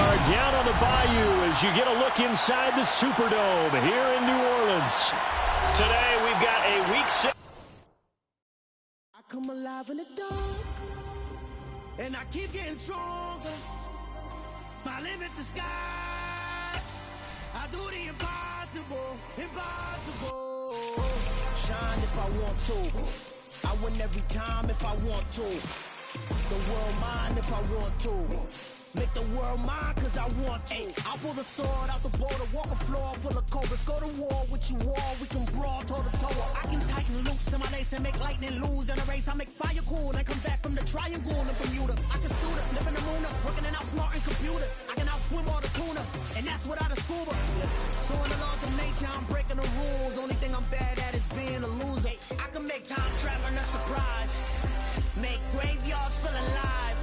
are down on the bayou as you get a look inside the Superdome here in New Orleans. Today we've got a Week 6. I come alive in the dark, and I keep getting stronger. My limit's the sky. I do the impossible, impossible. Shine if I want to. I win every time if I want to. The world mine if I want to. Make the world mine cause I want to. I'll pull the sword out the border, walk a floor full of cobras. Go to war with you all, we can brawl toe to toe. I can tighten loops in my lace and make lightning lose in a race. I make fire cool and come back from the triangle in Bermuda. I can suit up, live in the moon, working and outsmarting computers. I can outswim all the tuna, and that's without a scuba. So in the laws of nature, I'm breaking the rules. Only thing I'm bad at is being a loser. I can make time traveling a surprise. Make graveyards feel alive.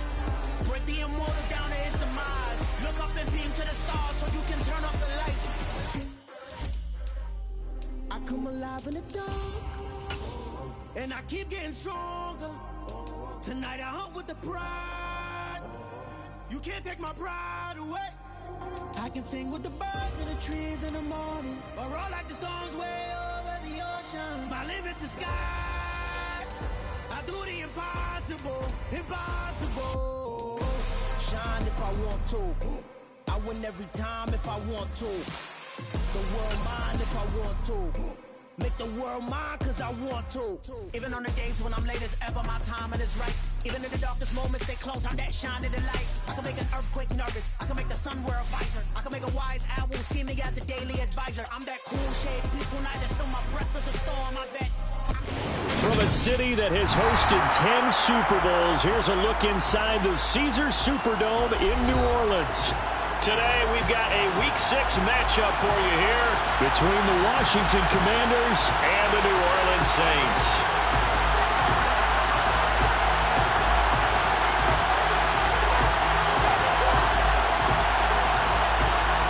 Break the immortal down to his demise. Look up and beam to the stars so you can turn off the lights. I come alive in the dark, and I keep getting stronger. Tonight I hunt with the pride. You can't take my pride away. I can sing with the birds and the trees in the morning, or roll like the storms way over the ocean. My limit's the sky. I do the impossible, impossible. Shine if I want to. I win every time if I want to. The world mine if I want to. Make the world mine cause I want to. Even on the days when I'm late as ever, my timing is right. Even in the darkest moments, they close, I'm that shining the light. I can make an earthquake nervous. I can make the sun wear a visor. I can make a wise owl see me as a daily advisor. I'm that cool shade, peaceful night that's still my breath is a storm, I bet. From a city that has hosted 10 Super Bowls, here's a look inside the Caesars Superdome in New Orleans. Today, we've got a Week 6 matchup for you here between the Washington Commanders and the New Orleans Saints.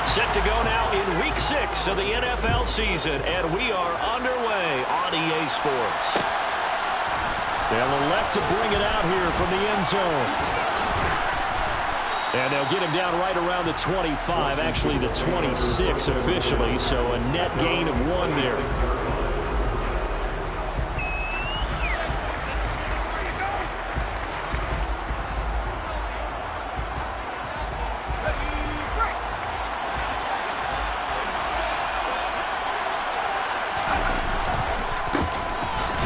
Set to go now in Week 6 of the NFL season, and we are underway on EA Sports. They'll elect to bring it out here from the end zone. And they'll get him down right around the 25, actually the 26 officially, so a net gain of 1 there.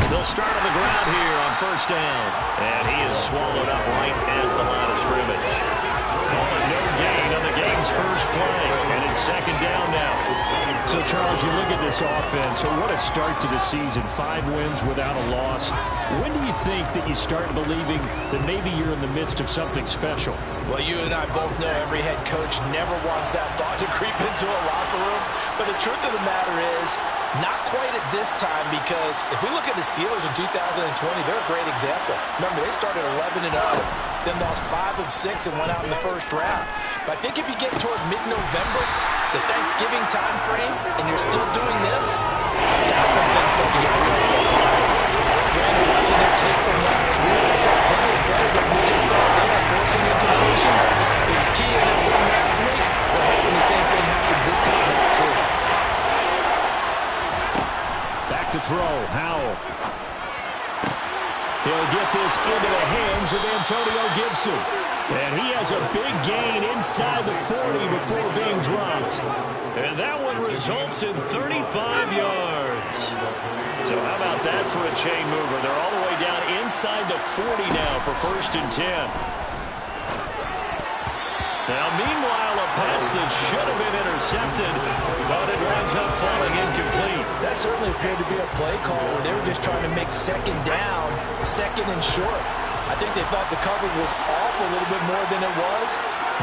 They'll start on the ground here on first down, and he is swallowed up right at the line of scrimmage. Calling no gain on the game's first play, and it's second down now. So, Charles, you look at this offense, what a start to the season. 5 wins without a loss. When do you think that you start believing that maybe you're in the midst of something special? Well, you and I both know every head coach never wants that thought to creep into a locker room. But the truth of the matter is, not quite at this time, because if we look at the Steelers in 2020, they're a great example. Remember, they started 11-0, then lost 5 of 6 and went out in the first round. But I think if you get toward mid-November, the Thanksgiving time frame, and you're still doing this, that's when things start to get real good. Watching their tape from last week, I saw plenty of plays like we just saw there, forcing incompletions. It was key in that win last week. We're hoping the same thing happens this time out, too. Back to throw, Howell. He'll get this into the hands of Antonio Gibson. And he has a big gain inside the 40 before being dropped. And that one results in 35 yards. So how about that for a chain mover? They're all the way down inside the 40 now for first and 10. Now, meanwhile, a pass that should have been intercepted, but it winds up falling incomplete. That certainly appeared to be a play call where they were just trying to make second down, second and short. I think they thought the coverage was off a little bit more than it was.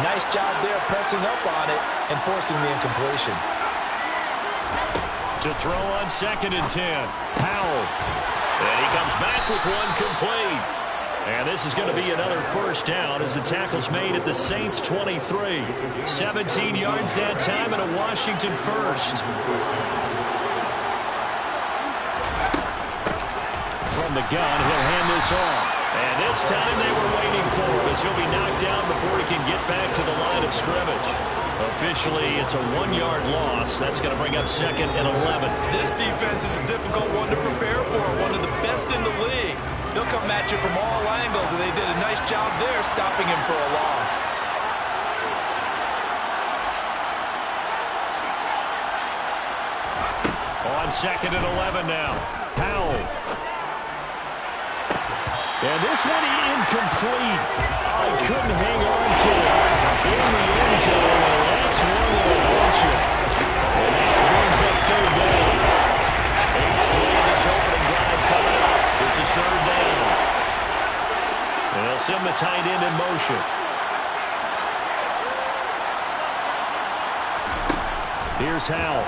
Nice job there pressing up on it and forcing the incompletion. To throw on second and 10, Powell. And he comes back with one complete. And this is going to be another first down as the tackle's made at the Saints' 23. 17 yards that time and a Washington first. From the gun, he'll hand this off. And this time they were waiting for him as he'll be knocked down before he can get back to the line of of scrimmage. Officially, it's a 1-yard loss. That's going to bring up 2nd and 11. This defense is a difficult one to prepare for, one of the best in the league. They'll come at you from all angles, and they did a nice job there stopping him for a loss. On 2nd and 11 now. Powell. And this one incomplete. I couldn't hang on to it. In the end zone, that's one that'll haunt you. And that brings up 3rd down. 8th play of this opening drive coming up. This is 3rd down. And they'll send the tight end in motion. Here's Howell.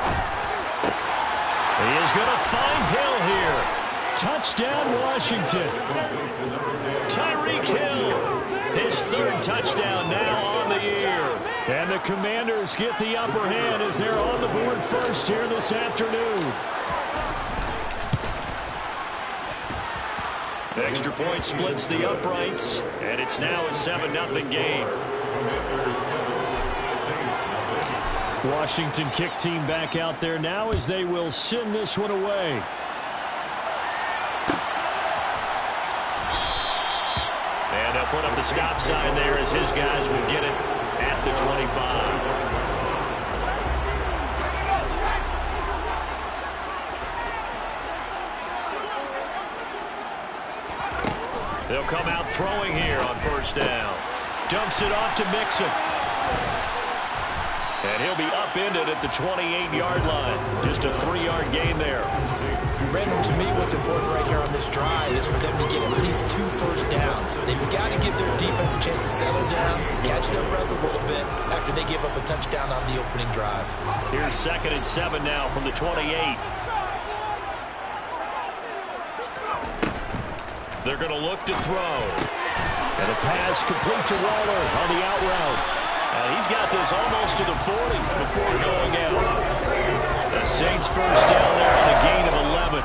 He is going to find Hill here. Touchdown, Washington. Tyreek Hill, his 3rd touchdown now on the year. And the Commanders get the upper hand as they're on the board first here this afternoon. Extra point splits the uprights, and it's now a 7-0 game. Washington kick team back out there now as they will send this one away. And they'll put up the stop sign there as his guys will get it at the 25. They'll come out throwing here on 1st down. Dumps it off to Mixon. And he'll be upended at the 28-yard line. Just a 3-yard gain there. Brandon, to me, what's important right here on this drive is for them to get at least 2 first downs. They've got to give their defense a chance to settle down, catch their breath a little bit after they give up a touchdown on the opening drive. Here's 2nd and 7 now from the 28. They're going to look to throw. And a pass complete to Waller on the out route. And he's got this almost to the 40 before going out. The Saints first down there on a gain of 11.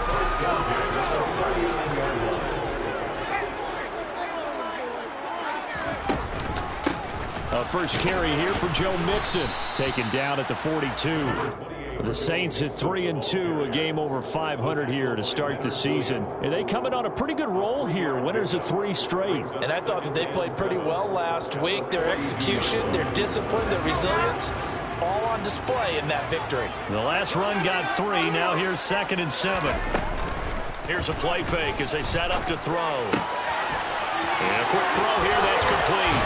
A first carry here for Joe Mixon. Taken down at the 42. The Saints at 3-2, a game over 500 here to start the season. And they coming on a pretty good roll here. Winners of 3 straight. And I thought that they played pretty well last week. Their execution, their discipline, their resilience, all on display in that victory. The last run got 3. Now here's 2nd and 7. Here's a play fake as they set up to throw. And a quick throw here that's complete.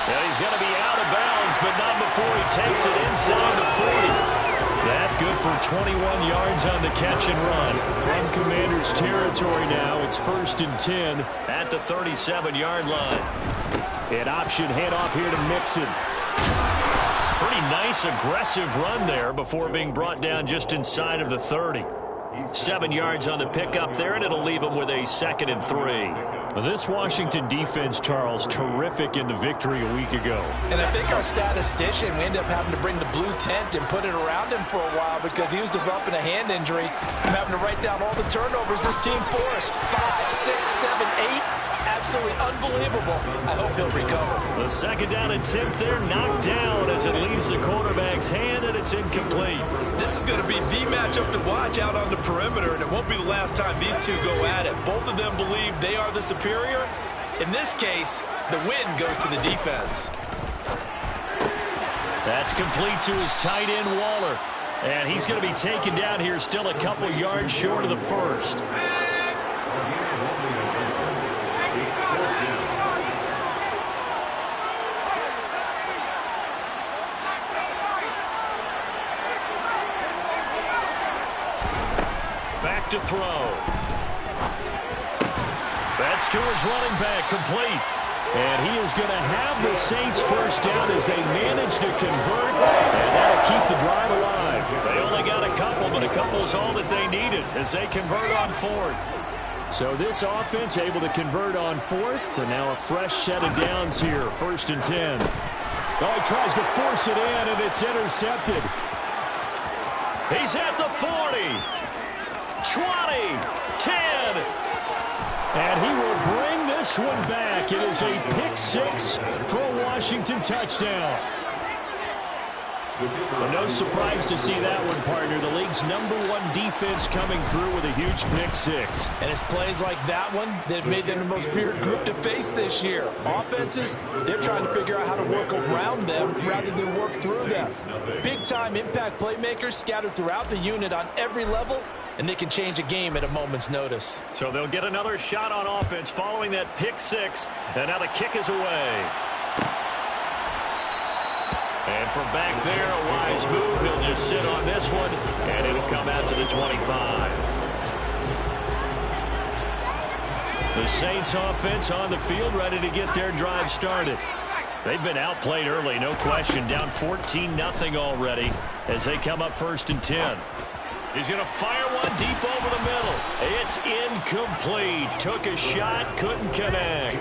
Now he's going to be out of bounds, but not before he takes it inside the 40. That good for 21 yards on the catch and run. From Commanders territory now, it's 1st and 10 at the 37-yard line. An option handoff here to Mixon. Pretty nice, aggressive run there before being brought down just inside of the 30. 7 yards on the pickup there, and it'll leave them with a 2nd and 3. This Washington defense, Charles, terrific in the victory a week ago. And I think our statistician, we ended up having to bring the blue tent and put it around him for a while because he was developing a hand injury. I'm having to write down all the turnovers this team forced. 5, 6, 7, 8. Absolutely unbelievable. I hope he'll recover. The 2nd down attempt there knocked down as it leaves the quarterback's hand, and it's incomplete. This is going to be the matchup to watch out on the perimeter, and it won't be the last time these two go at it. Both of them believe they are the superior. In this case, the win goes to the defense. That's complete to his tight end, Waller. And he's going to be taken down here still a couple yards short of the 1st. Back to throw. That's to his running back, complete. And he is going to have the Saints first down as they manage to convert, and that'll keep the drive alive. They only got a couple, but a couple's all that they needed as they convert on 4th. So this offense able to convert on 4th, and now a fresh set of downs here, 1st and 10. Oh, he tries to force it in, and it's intercepted. He's at the 40. 20, 10, and he will bring this one back. It is a pick 6 for a Washington touchdown. Well, no surprise to see that one, partner. The league's #1 defense coming through with a huge pick six. And it's plays like that one that made them the most feared group to face this year. Offenses, they're trying to figure out how to work around them rather than work through them. Big-time impact playmakers scattered throughout the unit on every level, and they can change a game at a moment's notice. So they'll get another shot on offense following that pick six, and now the kick is away. And from back there, a wise move. He'll just sit on this one, and it'll come out to the 25. The Saints offense on the field, ready to get their drive started. They've been outplayed early, no question. Down 14-0 already as they come up 1st and 10. He's going to fire one deep over the middle. It's incomplete. Took a shot, couldn't connect.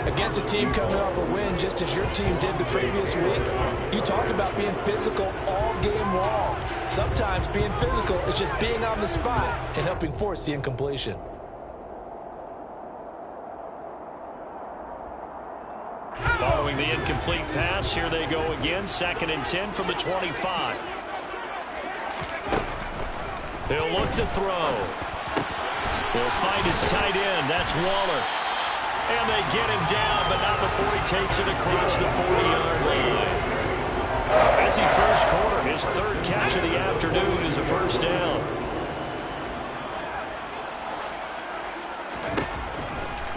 Against a team coming off a win, just as your team did the previous week, you talk about being physical all game long. Sometimes being physical is just being on the spot and helping force the incompletion. Following the incomplete pass, here they go again. 2nd and 10 from the 25. He'll look to throw. He'll find his tight end. That's Waller. And they get him down, but not before he takes it across the 40-yard line. Busy first quarter. His 3rd catch of the afternoon is a 1st down.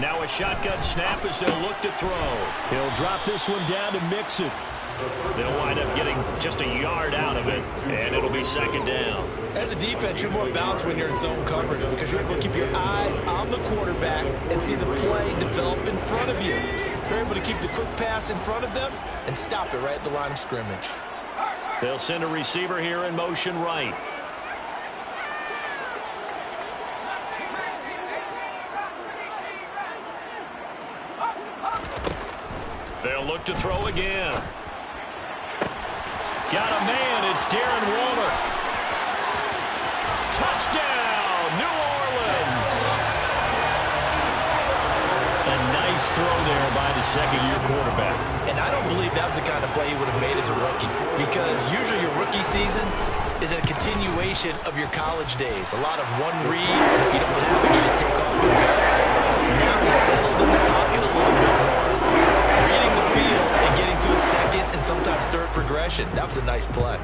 Now a shotgun snap as they'll look to throw. He'll drop this one down to Mixon. They'll wind up getting just a yard out of it, and it'll be 2nd down. As a defense, you're more balanced when you're in zone coverage because you're able to keep your eyes on the quarterback and see the play develop in front of you. You're able to keep the quick pass in front of them and stop it right at the line of scrimmage. They'll send a receiver here in motion right. They'll look to throw again. Got a man. It's Darren Waller. Touchdown, New Orleans. A nice throw there by the 2nd-year quarterback. And I don't believe that was the kind of play he would have made as a rookie, because usually your rookie season is a continuation of your college days. A lot of one read, and if you don't have it, you just take off and go. Now he's settled in the pocket a little bit more, reading the field and getting to a 2nd and sometimes 3rd progression. That was a nice play.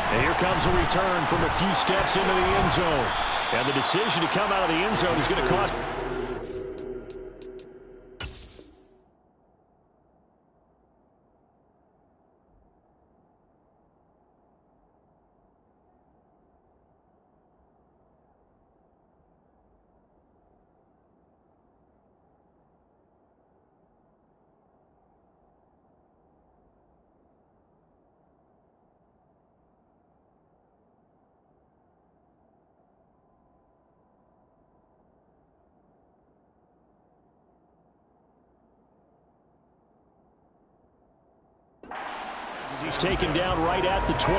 And here comes a return from a few steps into the end zone. And the decision to come out of the end zone is going to cost. He's taken down right at the 20.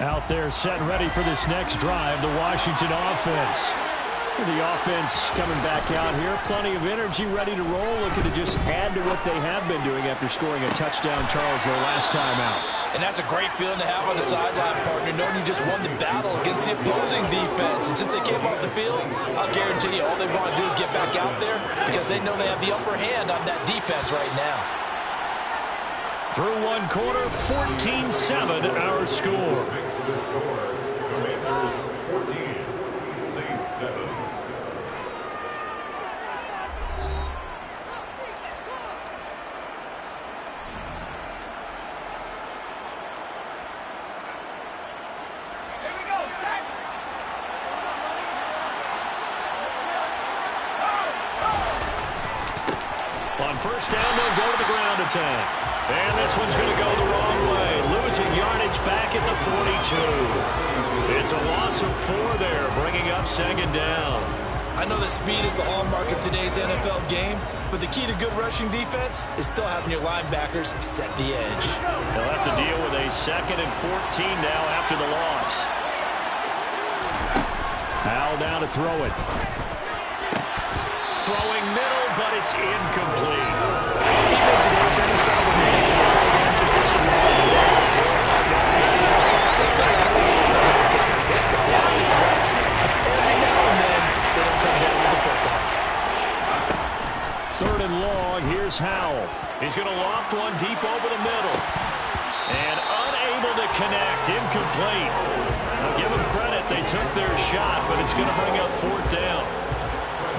Out there set and ready for this next drive, the Washington offense. The offense coming back out here. Plenty of energy, ready to roll. Looking to just add to what they have been doing after scoring a touchdown, Charles, their last time out. And that's a great feeling to have on the sideline, partner, knowing you just won the battle against the opposing defense. And since they came off the field, I'll guarantee you all they want to do is get back out there because they know they have the upper hand on that defense right now. Through one quarter, 14-7 our score. 14, Saints 7. On 1st down, they'll go to the ground attack. And this one's going to go the wrong way. Losing yardage back at the 42. It's a loss of 4 there, bringing up 2nd down. I I know that speed is the hallmark of today's NFL game, but the key to good rushing defense is still having your linebackers set the edge. They'll have to deal with a 2nd and 14 now after the loss. Al down to throw it. Throwing middle, but it's incomplete. Even today's NFL, when you're thinking the tight end position now as well as a glorified wide receiver, it still has to be one of those guys. They have to block as well. Every now and then, they don't come down with the football. 3rd and long, here's Howell. He's going to loft one deep over the middle. And unable to connect, incomplete. Now give them credit, they took their shot, but it's going to bring up 4th down.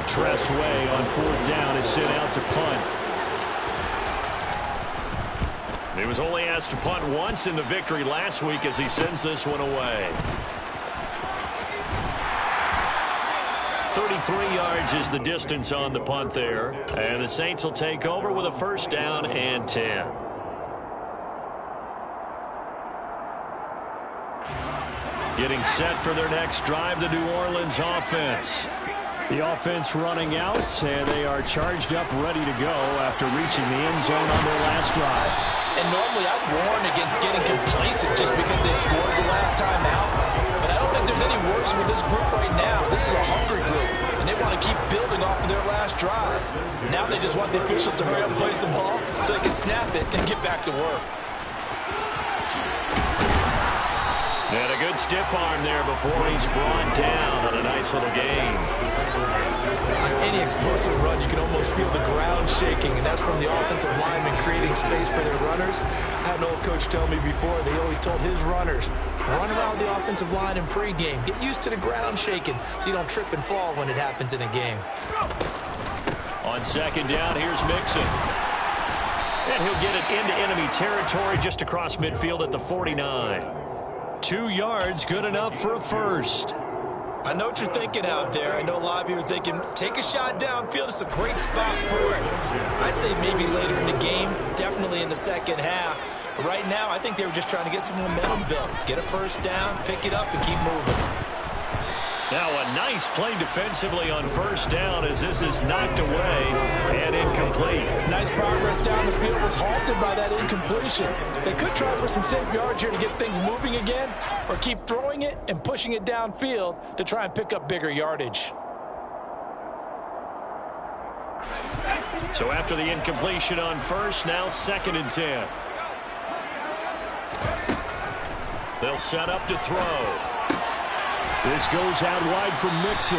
Tress Way on 4th down is sent out to punt. He was only asked to punt once in the victory last week as he sends this one away. 33 yards is the distance on the punt there. And the Saints will take over with a 1st down and 10. Getting set for their next drive, the New Orleans offense. The offense running out, and they are charged up, ready to go after reaching the end zone on their last drive. And normally I'd warn against getting complacent just because they scored the last time out. But I don't think there's any worries with this group right now. This is a hungry group, and they want to keep building off of their last drive. Now they just want the officials to hurry up and place the ball so they can snap it and get back to work. And a good stiff arm there before he's brought down on a nice little gain. Any explosive run, you can almost feel the ground shaking, and that's from the offensive linemen creating space for their runners. I had an old coach tell me before, they always told his runners, run around the offensive line in pregame. Get used to the ground shaking so you don't trip and fall when it happens in a game. On 2nd down, here's Mixon. And he'll get it into enemy territory just across midfield at the 49. 2 yards, good enough for a 1st. I know what you're thinking out there. I know a lot of you are thinking, take a shot downfield. It's a great spot for it. I'd say maybe later in the game, definitely in the 2nd half. But right now, I think they were just trying to get some momentum built. Get a 1st down, pick it up, and keep moving. Now a nice play defensively on 1st down as this is knocked away and incomplete. Nice progress down the field was halted by that incompletion. They could try for some safe yards here to get things moving again, or keep throwing it and pushing it downfield to try and pick up bigger yardage. So after the incompletion on 1st, now 2nd and 10. They'll set up to throw. This goes out wide from Mixon.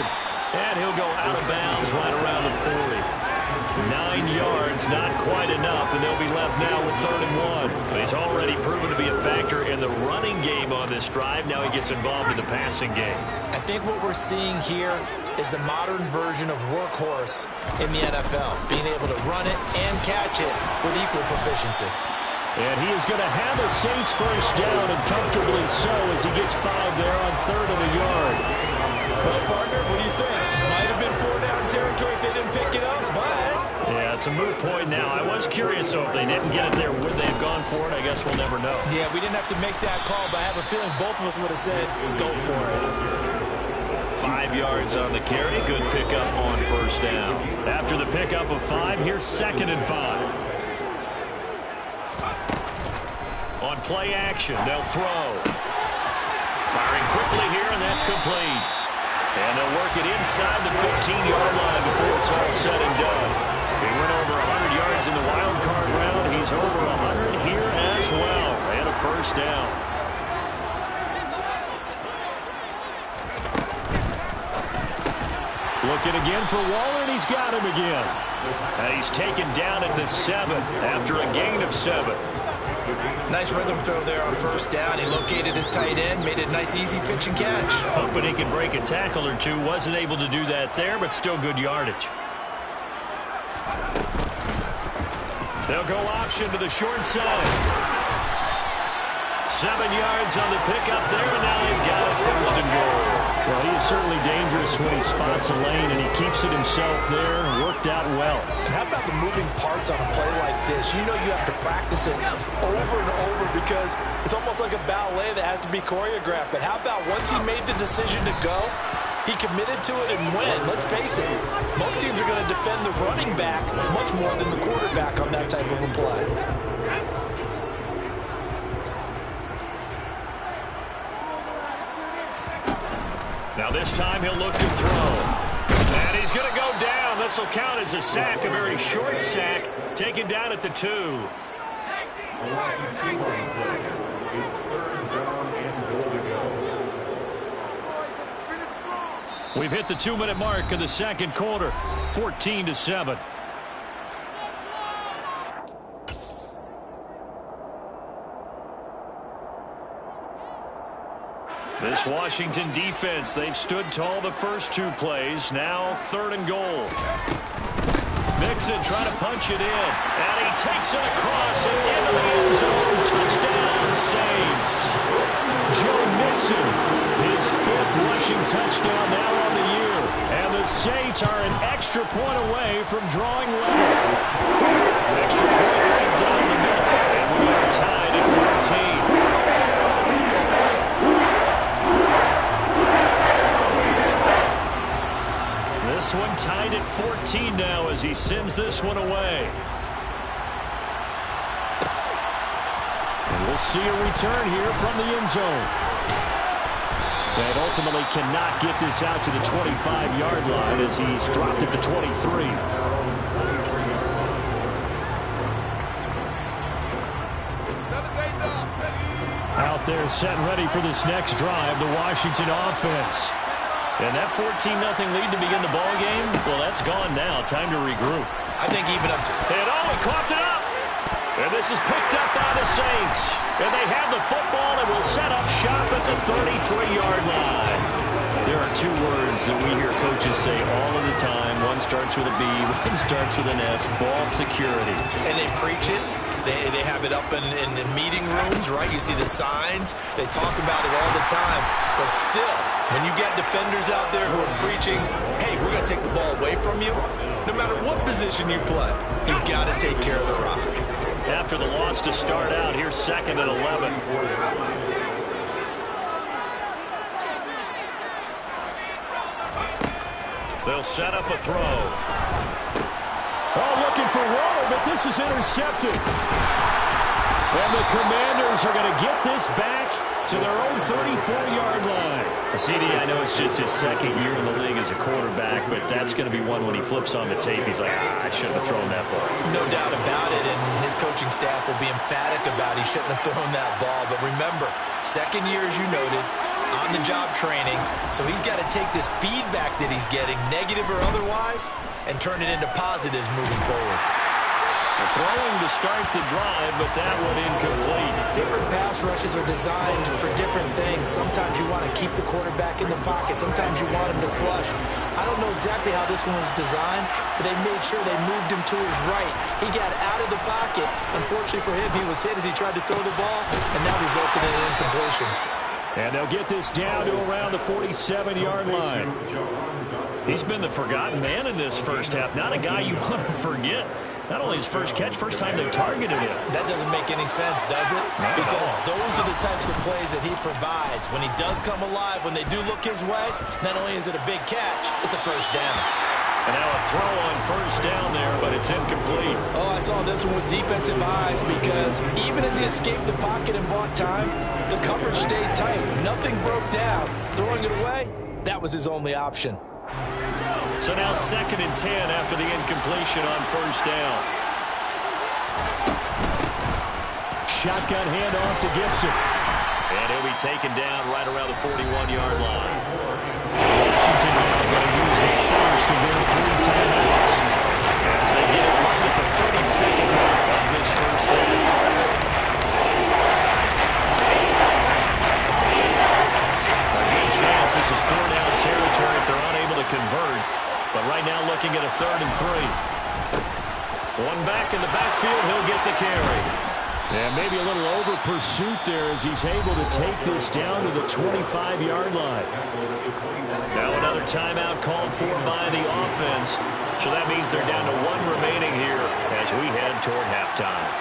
And he'll go out of bounds right around the 40. 9 yards, not quite enough, and they'll be left now with 3rd and 1. But he's already proven to be a factor in the running game on this drive. Now he gets involved in the passing game. I think what we're seeing here is the modern version of workhorse in the NFL, being able to run it and catch it with equal proficiency. And he is going to have a Saints 1st down, and comfortably so, as he gets 5 there on 3rd and a yard. Well, partner, what do you think? Might have been 4-down territory if they didn't pick it up, but... Yeah, it's a moot point now. I was curious, so if they didn't get it there, would they have gone for it? I guess we'll never know. Yeah, we didn't have to make that call, but I have a feeling both of us would have said, go for it. 5 yards on the carry. Good pickup on 1st down. After the pickup of 5, here's 2nd and 5. On play action, they'll throw. Firing quickly here, and that's complete. And they'll work it inside the 15-yard line before it's all said and done. He went over 100 yards in the wild card round. He's over 100 here as well. And a 1st down. Looking again for Waller, and he's got him again. And he's taken down at the 7 after a gain of 7. Nice rhythm throw there on 1st down. He located his tight end, made it a nice, easy pitch and catch. Hoping he could break a tackle or two. Wasn't able to do that there, but still good yardage. They'll go option to the short side. 7 yards on the pickup there, and now they've got a 1st and goal. Well, he is certainly dangerous when he spots a lane, and he keeps it himself there. Worked out well. And how about the moving parts on a play like this? You know you have to practice it over and over because it's almost like a ballet that has to be choreographed. But how about once he made the decision to go, He committed to it and went. Let's face it, most teams are going to defend the running back much more than the quarterback on that type of a play. Now this time he'll look to throw. And he's going to go down. This will count as a sack, a very short sack, taken down at the 2. We've hit the 2-minute mark of the second quarter, 14-7. This Washington defense, they've stood tall the first 2 plays. Now 3rd and goal. Mixon trying to punch it in. And he takes it across and into the end zone. Touchdown, Saints. Joe Mixon, his 5th rushing touchdown now on the year. And the Saints are an extra point away from drawing level. Extra point right down the middle. And we are tied at 14. This one tied at 14 now as he sends this one away. And we'll see a return here from the end zone. And ultimately cannot get this out to the 25-yard line as he's dropped it to 23. Out there set and ready for this next drive, the Washington offense. And that 14-0 lead to begin the ball game, well, that's gone now. Time to regroup. I think even up to... And he coughed it up. And this is picked up by the Saints. And they have the football and will set up shop at the 33-yard line. There are 2 words that we hear coaches say all of the time. One starts with a B, one starts with an S, ball security. And they preach it. They have it up in meeting rooms, right? You see the signs. They talk about it all the time. But still, when you get defenders out there who are preaching, hey, we're going to take the ball away from you, no matter what position you play, you've got to take care of the rock. After the loss to start out, here's 2nd and 11. They'll set up a throw. Oh, looking for water, but this is intercepted. And the Commanders are going to get this back to their own 34-yard line. CD, I know it's just his 2nd year in the league as a quarterback, but that's going to be one when he flips on the tape. He's like, I shouldn't have thrown that ball. No doubt about it, and his coaching staff will be emphatic about he shouldn't have thrown that ball. But remember, 2nd year, as you noted, on-the-job training, so he's got to take this feedback that he's getting, negative or otherwise, and turn it into positives moving forward. Throwing to start the drive, but that one incomplete. Different pass rushes are designed for different things. Sometimes you want to keep the quarterback in the pocket. Sometimes you want him to flush. I don't know exactly how this one was designed, but they made sure they moved him to his right. He got out of the pocket. Unfortunately for him, he was hit as he tried to throw the ball, and that resulted in an incompletion. And they'll get this down to around the 47-yard line. He's been the forgotten man in this first half. Not a guy you want to forget. Not only his first catch, first time they've targeted him. That doesn't make any sense, does it? Because those are the types of plays that he provides. When he does come alive, when they do look his way, not only is it a big catch, it's a first down. And now a throw on first down there, but it's incomplete. Oh, I saw this one with defensive eyes because even as he escaped the pocket and bought time, the coverage stayed tight. Nothing broke down. Throwing it away, that was his only option. So now 2nd and 10 after the incompletion on first down. Shotgun handoff to Gibson. And he'll be taken down right around the 41-yard line. Washington now going to use the first of their 3 timeouts as they get it right at the 32nd mark of this first half. A good chance this is 4-down territory if they're unable to convert. But right now looking at a 3rd and 3. One back in the backfield, he'll get the carry. And maybe a little over pursuit there as he's able to take this down to the 25-yard line. Now another timeout called for by the offense. So that means they're down to 1 remaining here as we head toward halftime.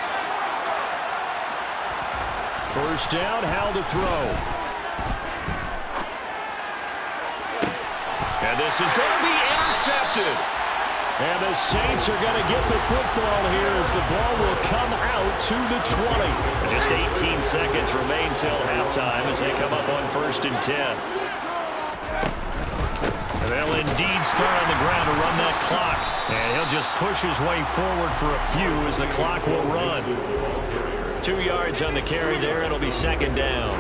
First down, Howell to throw. This is going to be intercepted. And the Saints are going to get the football here as the ball will come out to the 20. Just 18 seconds remain till halftime as they come up on 1st and 10. They'll indeed start on the ground to run that clock. And he'll just push his way forward for a few as the clock will run. 2 yards on the carry there. It'll be 2nd down.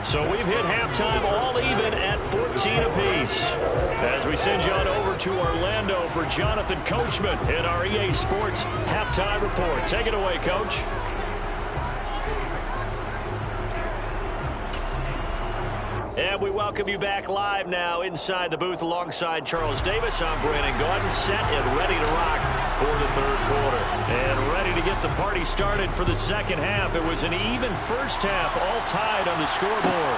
So we've hit halftime all even at 14 apiece. As we send you on over to Orlando for Jonathan Coachman in our EA Sports Halftime Report. Take it away, Coach. And we welcome you back live now inside the booth alongside Charles Davis. I'm Brandon Gaudin, set and ready to rock for the 3rd quarter. And ready to get the party started for the 2nd half. It was an even first half, all tied on the scoreboard.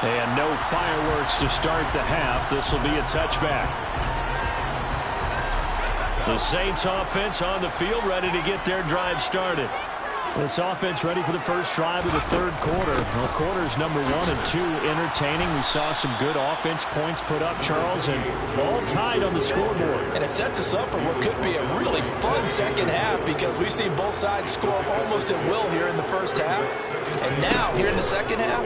And no fireworks to start the half. This will be a touchback. The Saints offense on the field, ready to get their drive started. This offense ready for the first drive of the 3rd quarter. Well, quarters number 1 and 2 entertaining. We saw some good offense points put up, Charles, and all tied on the scoreboard. And it sets us up for what could be a really fun 2nd half because we've seen both sides score almost at will here in the first half. And now, here in the 2nd half,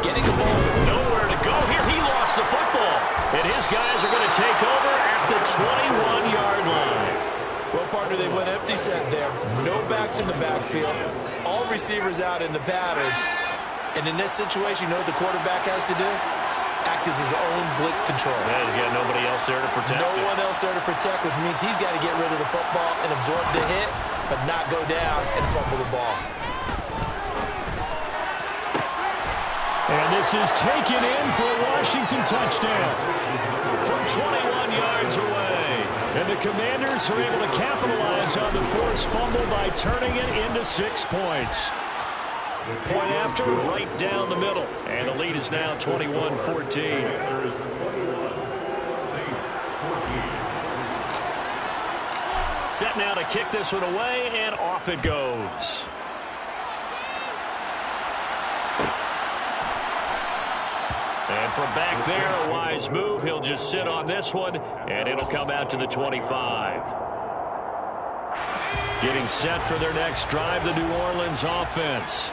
getting the ball. Nowhere to go here. He lost the football. And his guys are going to take over at the 21-yard line. Well, partner, they went empty set there. No backs in the backfield. All receivers out in the pattern. And in this situation, you know what the quarterback has to do? Act as his own blitz control. Yeah, he's got nobody else there to protect No one else there to protect, which means he's got to get rid of the football and absorb the hit, but not go down and fumble the ball. And this is taken in for a Washington touchdown from 21 yards away. And the Commanders are able to capitalize on the forced fumble by turning it into 6 points. Point after, right down the middle. And the lead is now 21-14. Set now to kick this one away, and off it goes. And from back there, a wise move. He'll just sit on this one, and it'll come out to the 25. Getting set for their next drive, the New Orleans offense.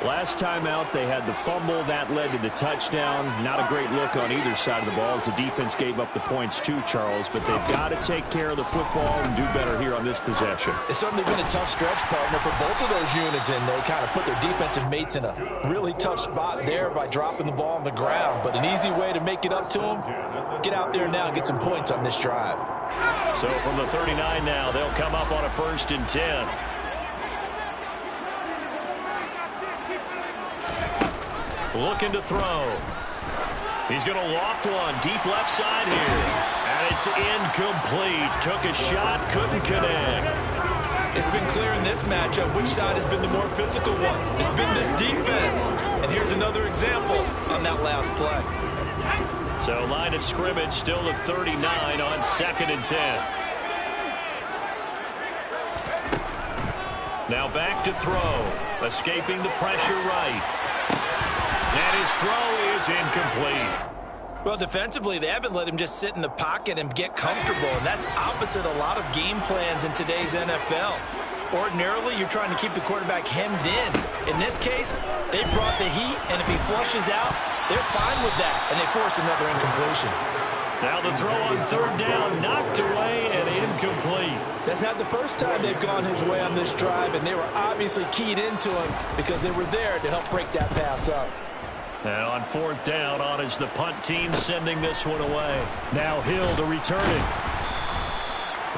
Last time out, they had the fumble. That led to the touchdown. Not a great look on either side of the ball as the defense gave up the points too, Charles. But they've got to take care of the football and do better here on this possession. It's certainly been a tough stretch, partner, for both of those units, and they kind of put their defensive mates in a really tough spot there by dropping the ball on the ground. But an easy way to make it up to them, get out there now and get some points on this drive. So from the 39 now, they'll come up on a 1st and 10. Looking to throw. He's going to loft one deep left side here. And it's incomplete. Took a shot, couldn't connect. It's been clear in this matchup which side has been the more physical one. It's been this defense. And here's another example on that last play. So line of scrimmage still at 39 on 2nd and 10. Now back to throw. Escaping the pressure right. And his throw is incomplete. Well, defensively, they haven't let him just sit in the pocket and get comfortable, and that's opposite a lot of game plans in today's NFL. Ordinarily, you're trying to keep the quarterback hemmed in. In this case, they brought the heat, and if he flushes out, they're fine with that, and they force another incompletion. Now the throw on 3rd down, knocked away and incomplete. That's not the first time they've gone his way on this drive, and they were obviously keyed into him because they were there to help break that pass up. And on 4th down, on is the punt team sending this one away. Now Hill to return it.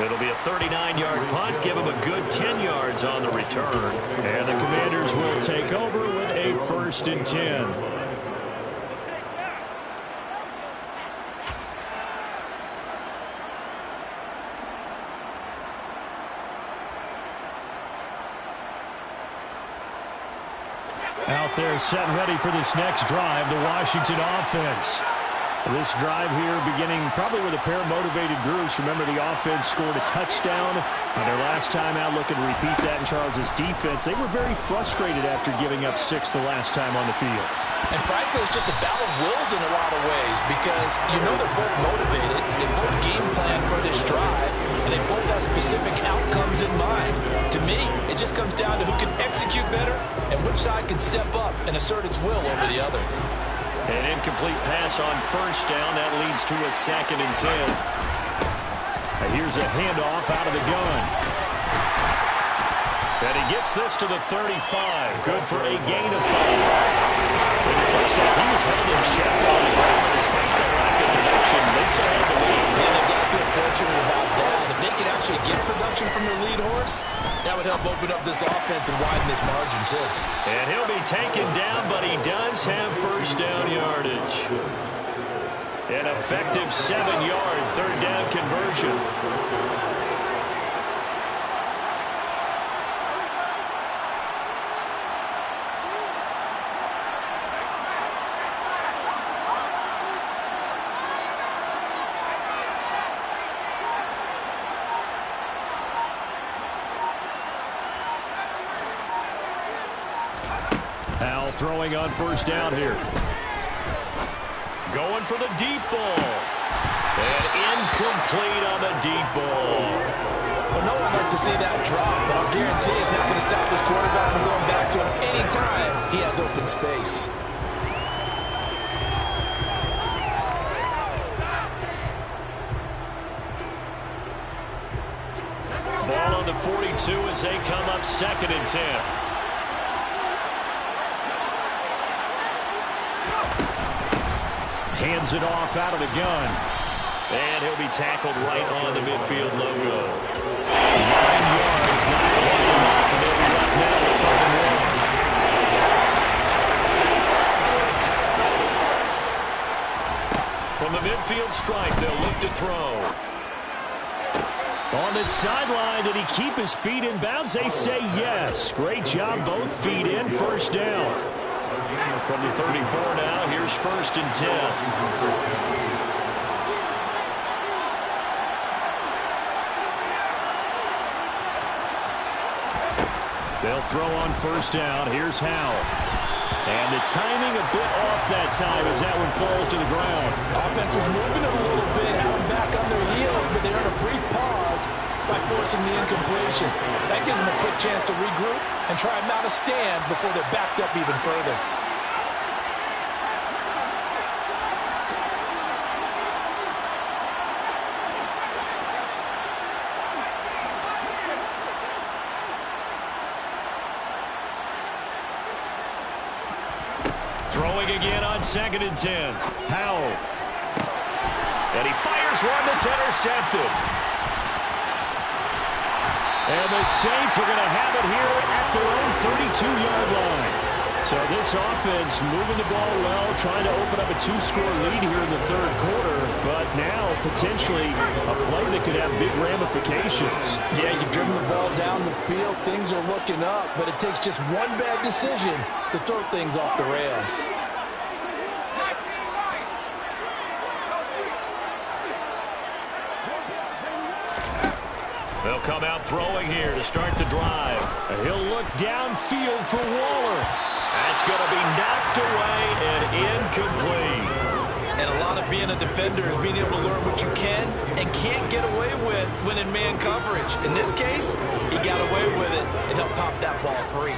It'll be a 39-yard punt. Give him a good 10 yards on the return. And the Commanders will take over with a 1st and 10. Out there set and ready for this next drive, the Washington offense. This drive here beginning probably with a pair of motivated groups. Remember, the offense scored a touchdown on their last time out. Looking to repeat that in Charles's defense. They were very frustrated after giving up 6 the last time on the field. And frankly, it's just a battle of wills in a lot of ways because you know they're both motivated. They both game plan for this drive, and they both have specific outcomes in mind. To me, it just comes down to who can execute better and which side can step up and assert its will over the other. An incomplete pass on first down. That leads to a 2nd and 10. And here's a handoff out of the gun. And he gets this to the 35. Good for a gain of 5. In the first half, he was held in check on the ground. Despite the lack of production, they still had the lead. And they've got to feel fortunate about that. If they can actually get production from their lead horse, that would help open up this offense and widen this margin, too. And he'll be taken down, but he does have first down yardage. An effective 7-yard third down conversion. Throwing on first down here. Going for the deep ball. And incomplete on the deep ball. Well, no one wants to see that drop, but I'll guarantee it's not going to stop this quarterback from going back to him anytime he has open space. Ball on the 42 as they come up 2nd and 10. Hands it off out of the gun. And he'll be tackled right on the midfield logo. 9 yards, not quite enough, and they'll be left now with 3rd and 1. From the midfield stripe, they'll look to throw. On the sideline, did he keep his feet in bounds? They say yes. Great job, both feet in, first down. From the 34 now, here's 1st and 10. They'll throw on first down. Here's Howell. And the timing a bit off that time as that one falls to the ground. Offense was moving a little bit, had them back on their heels, but they earned a brief pause by forcing the incompletion. That gives them a quick chance to regroup and try and mount a stand before they're backed up even further. Throwing again on 2nd and 10. Howell. And he fires one that's intercepted. And the Saints are going to have it here at their own 32-yard line. So this offense moving the ball well, trying to open up a 2-score lead here in the 3rd quarter, but now potentially a play that could have big ramifications. Yeah, you've driven the ball down the field. Things are looking up, but it takes just one bad decision to throw things off the rails. They'll come out throwing here to start the drive. And he'll look downfield for Waller. That's going to be knocked away and incomplete. And a lot of being a defender is being able to learn what you can and can't get away with when in man coverage. In this case, he got away with it and he'll pop that ball free.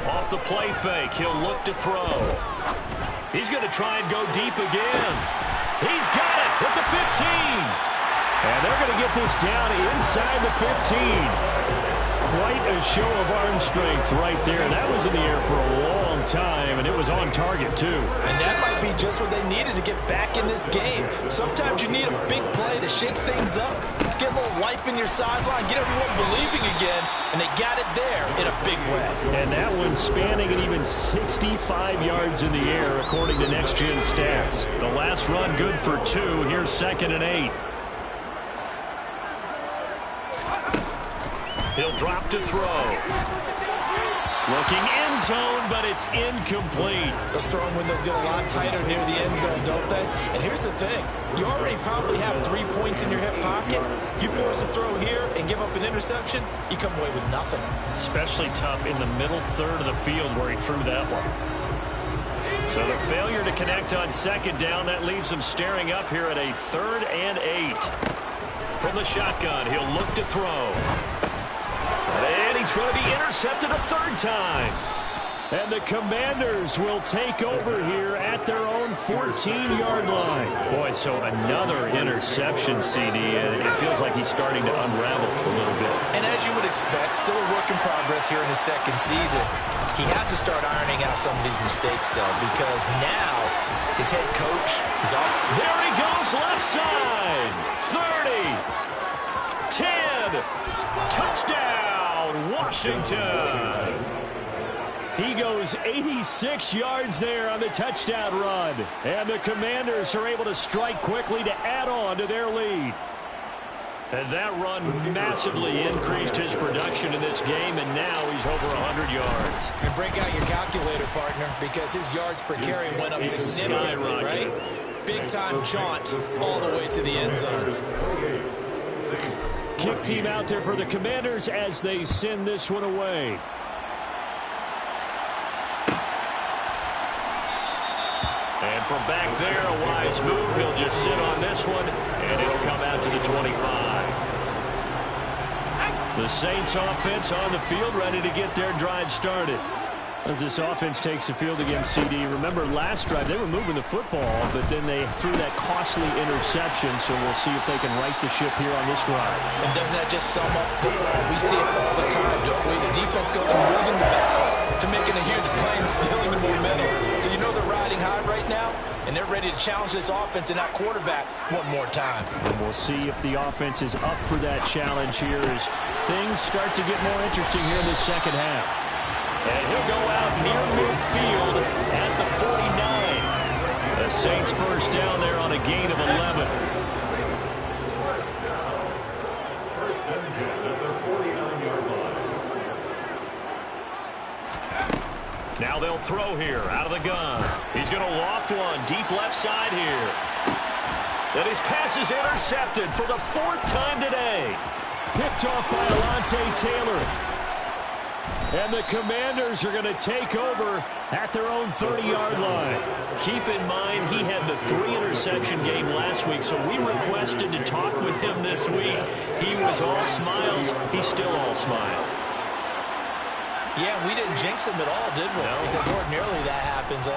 Off the play fake, he'll look to throw. He's going to try and go deep again. He's got it at the 15. And they're going to get this down inside the 15. Quite a show of arm strength right there. That was in the air for a long time, and it was on target, too. And that might be just what they needed to get back in this game. Sometimes you need a big play to shake things up, get a little life in your sideline, get everyone believing again, and they got it there in a big way. And that one spanning an even 65 yards in the air, according to Next Gen Stats. The last run good for 2. Here's 2nd and 8. He'll drop to throw. Looking end zone, but it's incomplete. Those throwing windows get a lot tighter near the end zone, don't they? And here's the thing. You already probably have 3 points in your hip pocket. You force a throw here and give up an interception, you come away with nothing. Especially tough in the middle third of the field where he threw that one. So the failure to connect on second down, that leaves him staring up here at a 3rd and 8. From the shotgun, he'll look to throw. And he's going to be intercepted a 3rd time. And the Commanders will take over here at their own 14-yard line. Boy, so another interception, CD, and it feels like he's starting to unravel a little bit. And as you would expect, still a work in progress here in his 2nd season. He has to start ironing out some of these mistakes, though, because now his head coach is up. There he goes, left side. 30, 10, touchdown, Washington. He goes 86 yards there on the touchdown run. And the Commanders are able to strike quickly to add on to their lead. And that run massively increased his production in this game, and now he's over 100 yards. And break out your calculator, partner, because his yards per carry went up significantly, right? Big-time jaunt all the way to the end zone. Kick team out there for the Commanders as they send this one away. And from back there, a wise move. He'll just sit on this one, and it'll come out to the 25. The Saints offense on the field, ready to get their drive started. As this offense takes the field against CD, remember last drive they were moving the football, but then they threw that costly interception, so we'll see if they can right the ship here on this drive. And doesn't that just sum up football? We see it all the time, don't we? The defense goes from losing the battle to making a huge play and stealing the momentum. So you know they're riding high right now, and they're ready to challenge this offense and that quarterback one more time. And we'll see if the offense is up for that challenge here as things start to get more interesting here in the second half. And he'll go out near midfield at the 49. The Saints first down there on a gain of 11. First and 10 at their 49-yard line. Now they'll throw here out of the gun. He's going to loft one deep left side here. And his pass is intercepted for the 4th time today. Picked off by Alontae Taylor. And the Commanders are going to take over at their own 30-yard line. Keep in mind, he had the 3-interception game last week, so we requested to talk with him this week. He was all smiles. He's still all smile. Yeah, we didn't jinx him at all, did we? No. Because ordinarily that happens,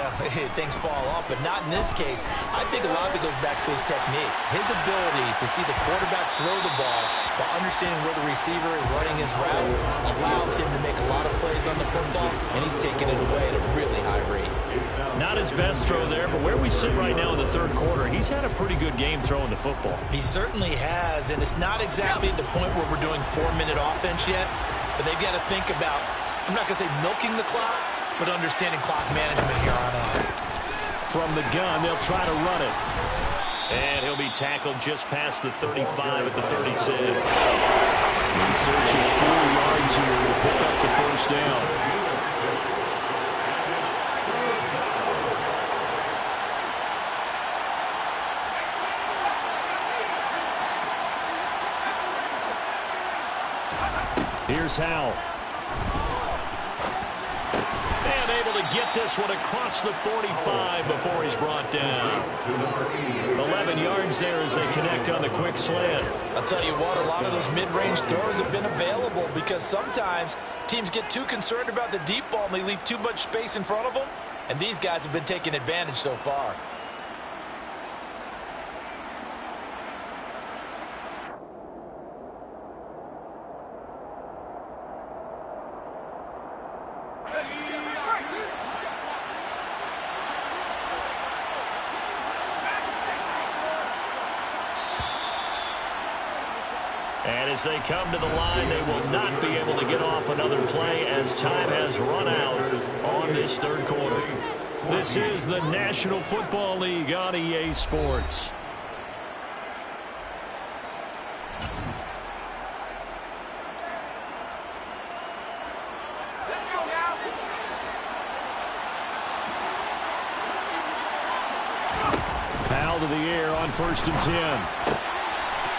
things fall off, but not in this case. I think a lot of it goes back to his technique. His ability to see the quarterback throw the ball while understanding where the receiver is running his route allows him to make a lot of plays on the football, and he's taking it away at a really high rate. Not his best throw there, but where we sit right now in the 3rd quarter, he's had a pretty good game throwing the football. He certainly has, and it's not exactly at the point where we're doing 4-minute offense yet, but they've got to think about, I'm not going to say milking the clock, but understanding clock management here on out. From the gun, they'll try to run it. And he'll be tackled just past the 35 at the 36. In search of 4 yards here to pick up the first down. Here's Howell. And able to get this one across the 45 before he's brought down. 11 yards there as they connect on the quick slant. I'll tell you what, a lot of those mid-range throws have been available because sometimes teams get too concerned about the deep ball and they leave too much space in front of them, and these guys have been taking advantage so far. And as they come to the line, they will not be able to get off another play as time has run out on this 3rd quarter. This is the National Football League on EA Sports. first and 10.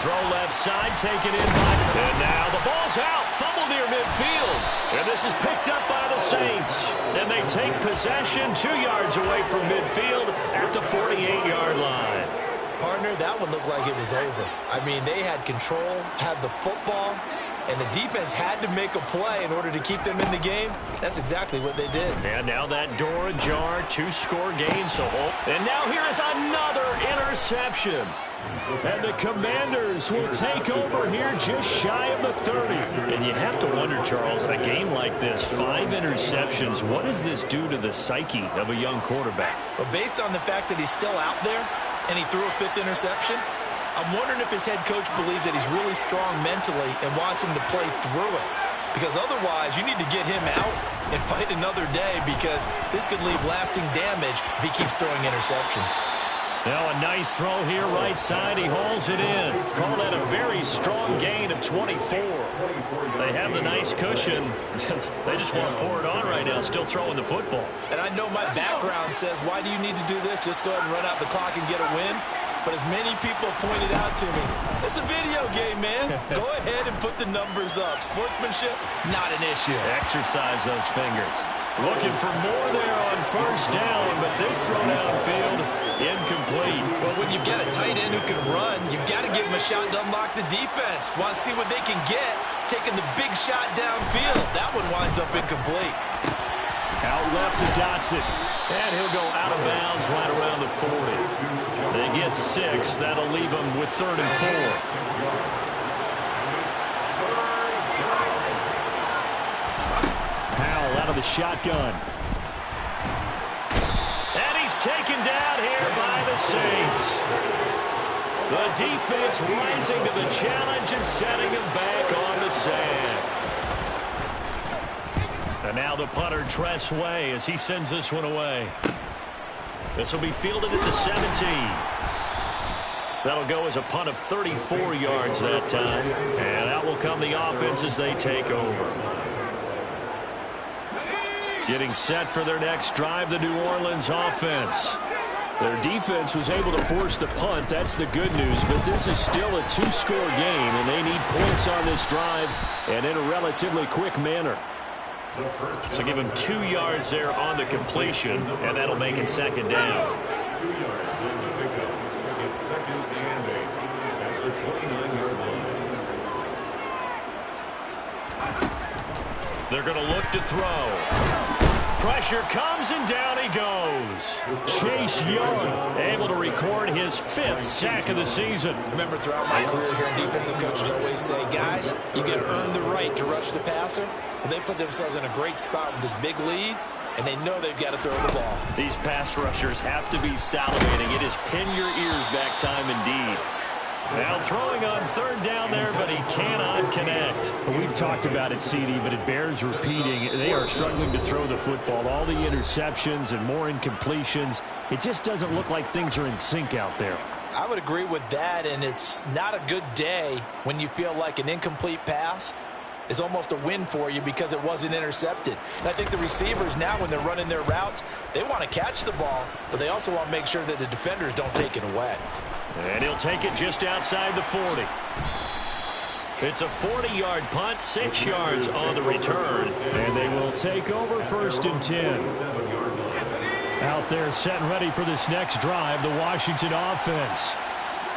Throw left side, taken in by... And now the ball's out. Fumble near midfield. And this is picked up by the Saints. And they take possession 2 yards away from midfield at the 48-yard line. Partner, that one looked like it was over. I mean, they had control, had the football, and the defense had to make a play in order to keep them in the game. That's exactly what they did. And now that door ajar, 2-score game. And now here is another interception. And the Commanders will take over here just shy of the 30. And you have to wonder, Charles, in a game like this, 5 interceptions, what does this do to the psyche of a young quarterback? Well, based on the fact that he's still out there and he threw a 5th interception, I'm wondering if his head coach believes that he's really strong mentally and wants him to play through it. Because otherwise, you need to get him out and fight another day, because this could leave lasting damage if he keeps throwing interceptions. Now a nice throw here right side. He hauls it in. Call that a very strong gain of 24. They have the nice cushion. They just want to pour it on right now, still throwing the football. And I know my background says, why do you need to do this? Just go ahead and run out the clock and get a win. But as many people pointed out to me, it's a video game, man. Go ahead and put the numbers up. Sportsmanship, not an issue. Exercise those fingers. Looking for more there on first down, but this throw downfield, incomplete. Well, when you've got a tight end who can run, you've got to give him a shot to unlock the defense. Want to see what they can get, taking the big shot downfield. That one winds up incomplete. Out left to Dotson. And he'll go out of bounds right around the 40. They get 6. That'll leave them with 3rd and 4. Out of the shotgun. And he's taken down here by the Saints. The defense rising to the challenge and setting him back on the sand. And now the punter, Tress Way, as he sends this one away. This will be fielded at the 17. That'll go as a punt of 34 yards that time. And out will come the offense as they take over. Getting set for their next drive, the New Orleans offense. Their defense was able to force the punt. That's the good news. But this is still a 2-score game, and they need points on this drive and in a relatively quick manner. So give him 2 yards there on the completion, and that'll make it 2nd down. 2 yards on the pickup. It's 2nd and 8 at the 29-yard line. They're going to look to throw. Pressure comes, and down he goes. Chase Young able to record his 5th sack of the season. Remember, throughout my career here in defensive coaches always say, guys, you got to earn the right to rush the passer. Well, they put themselves in a great spot with this big lead, and they know they've got to throw the ball. These pass rushers have to be salivating. It is pin your ears back time indeed. Now throwing on 3rd down there, but he cannot connect. We've talked about it, CD, but it bears repeating. They are struggling to throw the football. All the interceptions and more incompletions. It just doesn't look like things are in sync out there. I would agree with that, and it's not a good day when you feel like an incomplete pass is almost a win for you because it wasn't intercepted. And I think the receivers now, when they're running their routes, they want to catch the ball, but they also want to make sure that the defenders don't take it away. And he'll take it just outside the 40. It's a 40-yard punt, 6 yards on the return. And they will take over 1st and 10. Out there set and ready for this next drive, the Washington offense.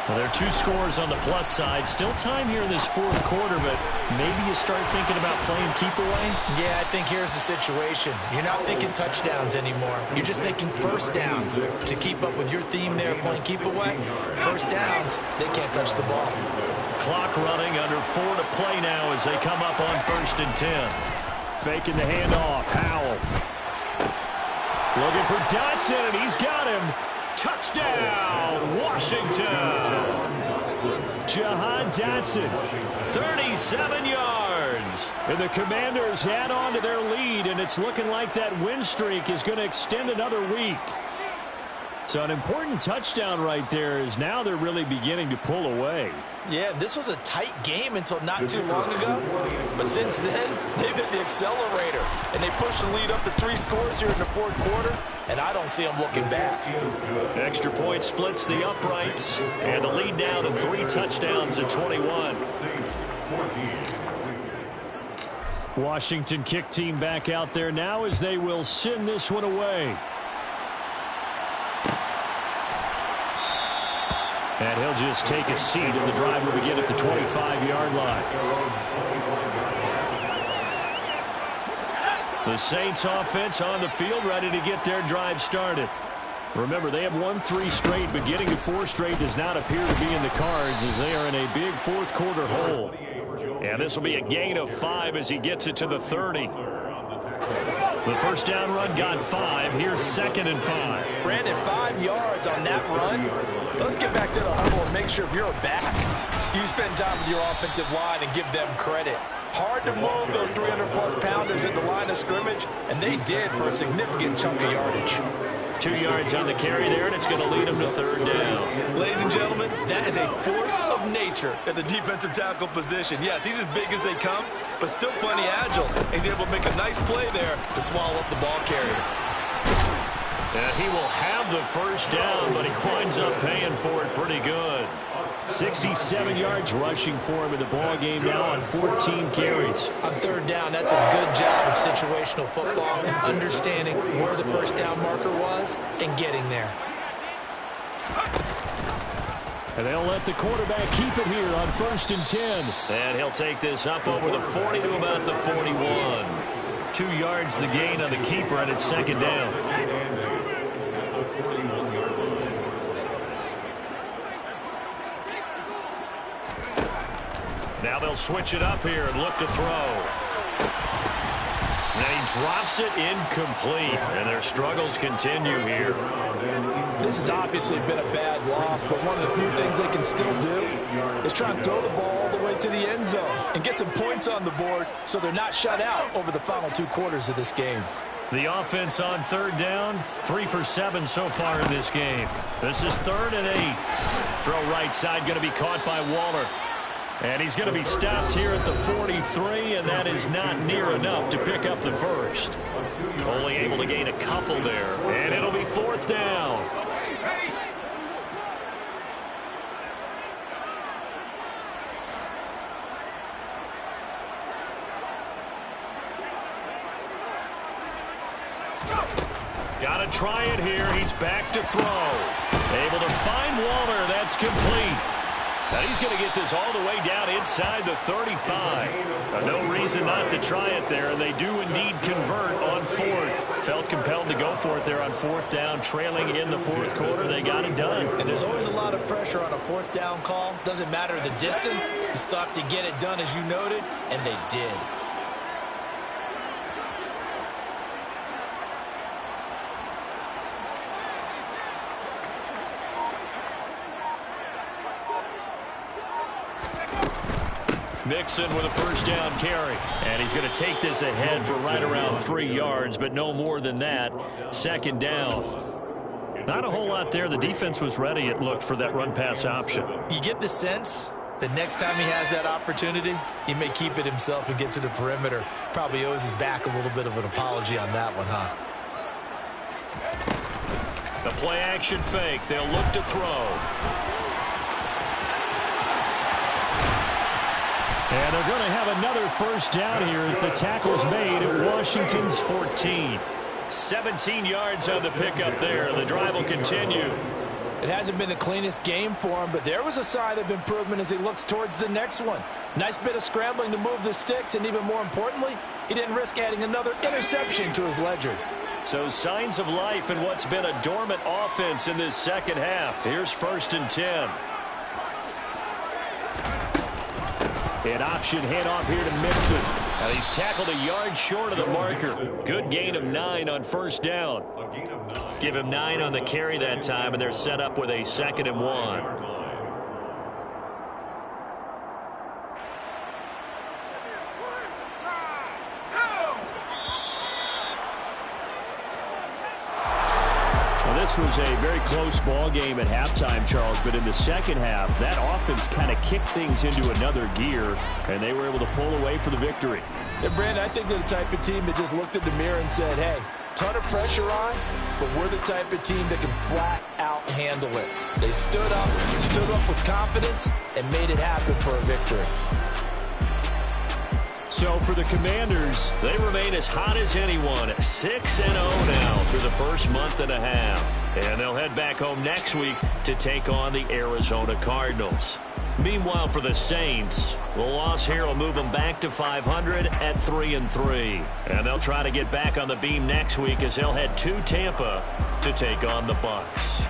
Well, there are 2 scores on the plus side. Still time here in this 4th quarter, but maybe you start thinking about playing keep away? Yeah, I think here's the situation. You're not thinking touchdowns anymore. You're just thinking first downs. To keep up with your theme there, playing keep away, first downs, they can't touch the ball. Clock running, under 4 to play now as they come up on 1st and 10. Faking the handoff, Howell. Looking for Dotson, and he's got him. Touchdown, Washington. Jahan Dotson. 37 yards. And the Commanders add on to their lead, and it's looking like that win streak is going to extend another week. So an important touchdown right there is now they're really beginning to pull away. Yeah, this was a tight game until not too long ago. But since then, they've hit the accelerator. And they pushed the lead up to 3 scores here in the fourth quarter. And I don't see them looking back. Extra point splits the uprights. And the lead now to 3 touchdowns at 21. Washington kick team back out there now as they will send this one away. And he'll just take a seat, and the drive will begin at the 25-yard line. The Saints offense on the field, ready to get their drive started. Remember, they have won 3 straight, but getting to 4 straight does not appear to be in the cards as they are in a big fourth quarter hole. And this will be a gain of 5 as he gets it to the 30. The first down run got 5. Here's 2nd and 5. Brandon, 5 yards on that run. Let's get back to the huddle and make sure if you're a back, you spend time with your offensive line and give them credit. Hard to move those 300-plus pounders at the line of scrimmage, and they did for a significant chunk of yardage. 2 yards on the carry there, and it's going to lead them to 3rd down. Ladies and gentlemen, that is a force of nature at the defensive tackle position. Yes, he's as big as they come, but still plenty agile. He's able to make a nice play there to swallow up the ball carrier. And he will have the first down, but he winds up paying for it pretty good. 67 yards rushing for him in the ball game now on 14 carries. On 3rd down, that's a good job of situational football and understanding where the first down marker was and getting there. And they'll let the quarterback keep it here on 1st and 10. And he'll take this up over the 40 to about the 41. 2 yards the gain on the keeper, and it's 2nd down. Now they'll switch it up here and look to throw. And he drops it incomplete, and their struggles continue here. This has obviously been a bad loss, but one of the few things they can still do is try and throw the ball all the way to the end zone and get some points on the board so they're not shut out over the final 2 quarters of this game. The offense on 3rd down, 3 for 7 so far in this game. This is 3rd and 8. Throw right side, going to be caught by Waller. And he's going to be stopped here at the 43, and that is not near enough to pick up the first. Only able to gain a couple there, and it'll be 4th down. Got to try it here. He's back to throw. Able to find Waller. That's complete. And he's going to get this all the way down inside the 35. No reason not to try it there, and they do indeed convert on 4th. Felt compelled to go for it there on 4th down, trailing in the 4th quarter. They got it done. And there's always a lot of pressure on a 4th down call. Doesn't matter the distance. You still have to get it done, as you noted, and they did. Mixon with a first down carry. And he's going to take this ahead for right around 3 yards, but no more than that. 2nd down. Not a whole lot there. The defense was ready, it looked, for that run-pass option. You get the sense that next time he has that opportunity, he may keep it himself and get to the perimeter. Probably owes his back a little bit of an apology on that one, huh? The play-action fake. They'll look to throw. And they're going to have another first down here as the tackle's made at Washington's 14. 17 yards on the pickup there. The drive will continue. It hasn't been the cleanest game for him, but there was a sign of improvement as he looks towards the next one. Nice bit of scrambling to move the sticks, and even more importantly, he didn't risk adding another interception to his ledger. So signs of life in what's been a dormant offense in this second half. Here's 1st and 10. An option handoff here to Mixon. And he's tackled a yard short of the marker. Good gain of 9 on 1st down. Give him 9 on the carry that time, and they're set up with a 2nd and 1. this was a very close ball game at halftime, Charles, but in the second half, that offense kind of kicked things into another gear, and they were able to pull away for the victory. And Brandon, I think they're the type of team that just looked in the mirror and said, hey, ton of pressure on, but we're the type of team that can flat out handle it. They stood up with confidence, and made it happen for a victory. So for the Commanders, they remain as hot as anyone, 6-0 now through the first month and a half. And they'll head back home next week to take on the Arizona Cardinals. Meanwhile, for the Saints, the loss here will move them back to 500 at 3-3. And they'll try to get back on the beam next week as they'll head to Tampa to take on the Bucs.